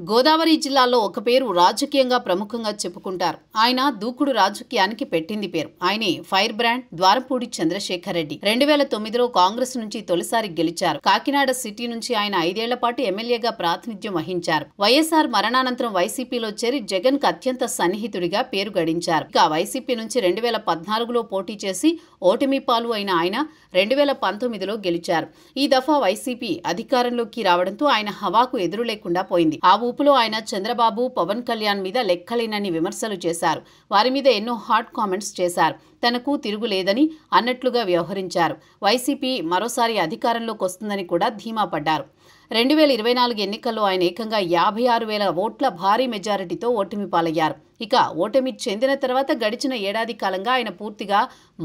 గోదావరి జిల్లాలో ఒక పేరు రాజకీయంగా ప్రముఖంగా చెప్పుకుంటారు. ఆయన దూకుడు రాజకీయానికి పెట్టింది పేరు. ఆయనే ఫైర్ బ్రాండ్ ద్వారంపూడి చంద్రశేఖర్ రెడ్డి. 2009లో కాంగ్రెస్ నుంచి తొలిసారి గెలిచారు. కాకినాడ సిటీ నుంచి ఆయన 5 ఏళ్ల పాటు ఎమ్మెల్యేగా ప్రాతినిధ్యం వహించారు. వైఎస్ఆర్ మరణానంతరం వైసీపీలో చేరి జగన్ కు అత్యంత సన్నిహితుడిగా పేరు గడించారు. ఇక వైసీపీ నుంచి 2014లో పోటీ చేసి ఓటమి పాలు అయిన ఆయన 2019లో గెలిచారు. ఈ దఫా వైసీపీ అధికారంలోకి రావడంతో ఆయన హవాకు ఎదురు లేకుండా పోయింది. ఆ ఊపులో ఆయన చంద్రబాబు, పవన్ కళ్యాణ్ మీద లెక్కలేనన్ని విమర్శలు చేశారు. వారి మీద ఎన్నో హాట్ కామెంట్స్ చేశారు. తనకు తిరుగులేదని అన్నట్లుగా వ్యవహరించారు. వైసీపీ మరోసారి అధికారంలోకి వస్తుందని కూడా ధీమా పడ్డారు. 2024 ఎన్నికల్లో ఆయన ఏకంగా 56,000 ఓట్ల భారీ మెజారిటీతో ఓటమి పాలయ్యారు. ఇక ఓటమి చెందిన తర్వాత గడిచిన ఏడాది కాలంగా ఆయన పూర్తిగా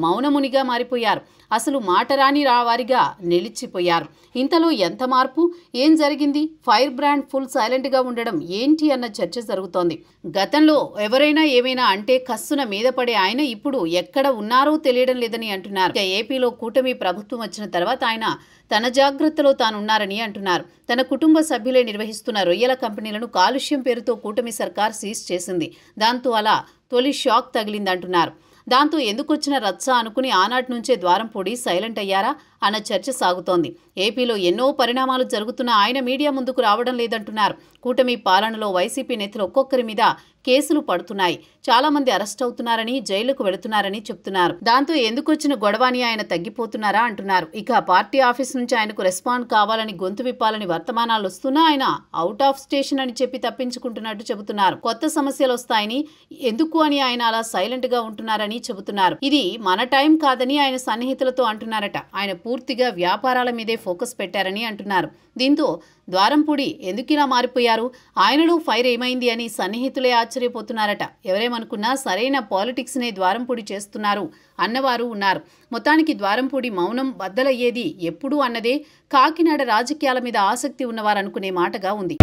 మౌనమునిగా మారిపోయారు. అసలు మాటరాని వారిగా నిలిచిపోయారు. ఇంతలో ఎంత మార్పు? ఏం జరిగింది? ఫైర్ బ్రాండ్ ఫుల్ సైలెంట్ గా ఉండడం ఏంటి అన్న చర్చ జరుగుతోంది. గతంలో ఎవరైనా ఏమైనా అంటే కస్సున మీద పడే ఆయన ఇప్పుడు ఎక్కడ ఉన్నారో తెలియడం లేదని అంటున్నారు. ఇక ఏపీలో కూటమి ప్రభుత్వం వచ్చిన తర్వాత ఆయన తన జాగ్రత్తలో తానున్నారని అంటున్నారు. తన కుటుంబ సభ్యులే నిర్వహిస్తున్న రొయ్యల కంపెనీలను కాలుష్యం పేరుతో కూటమి సర్కార్ సీజ్ చేసింది. దాంతో అలా తొలి షాక్ తగిలిందంటున్నారు. దాంతో ఎందుకొచ్చిన రచ్చ అనుకుని ఆనాటి నుంచే ద్వారంపూడి సైలెంట్ అయ్యారా అన్న చర్చ సాగుతోంది. ఏపీలో ఎన్నో పరిణామాలు జరుగుతున్న ఆయన మీడియా ముందుకు రావడం లేదంటున్నారు. కూటమి పాలనలో వైసీపీ నేతలు ఒక్కొక్కరి మీద కేసులు పడుతున్నాయి. చాలా మంది అరెస్ట్ అవుతున్నారని, జైలుకు వెళుతున్నారని చెప్తున్నారు. దాంతో ఎందుకొచ్చిన గొడవ అని ఆయన తగ్గిపోతున్నారా అంటున్నారు. ఇక పార్టీ ఆఫీస్ నుంచి ఆయనకు రెస్పాండ్ కావాలని, గొంతు విప్పాలని వర్తమానాలు వస్తున్నా ఆయన అవుట్ ఆఫ్ స్టేషన్ అని చెప్పి తప్పించుకుంటున్నట్టు చెబుతున్నారు. కొత్త సమస్యలు వస్తాయని, ఎందుకు అని ఆయన అలా సైలెంట్ గా ఉంటున్నారని చెబుతున్నారు. ఇది మన టైం కాదని ఆయన సన్నిహితులతో అంటున్నారట. ఆయన పూర్తిగా వ్యాపారాల మీదే ఫోకస్ పెట్టారని అంటున్నారు. దీంతో ద్వారంపూడి ఎందుకిలా మారిపోయారు, ఆయనలో ఫైర్ ఏమైంది అని సన్నిహితులే ఆశ్చర్యపోతున్నారట. ఎవరేమనుకున్నా సరైన పాలిటిక్స్ నే ద్వారంపూడి చేస్తున్నారు అన్నవారు ఉన్నారు. మొత్తానికి ద్వారంపూడి మౌనం బద్దలయ్యేది ఎప్పుడు అన్నదే కాకినాడ రాజకీయాల మీద ఆసక్తి ఉన్నవారు అనుకునే మాటగా ఉంది.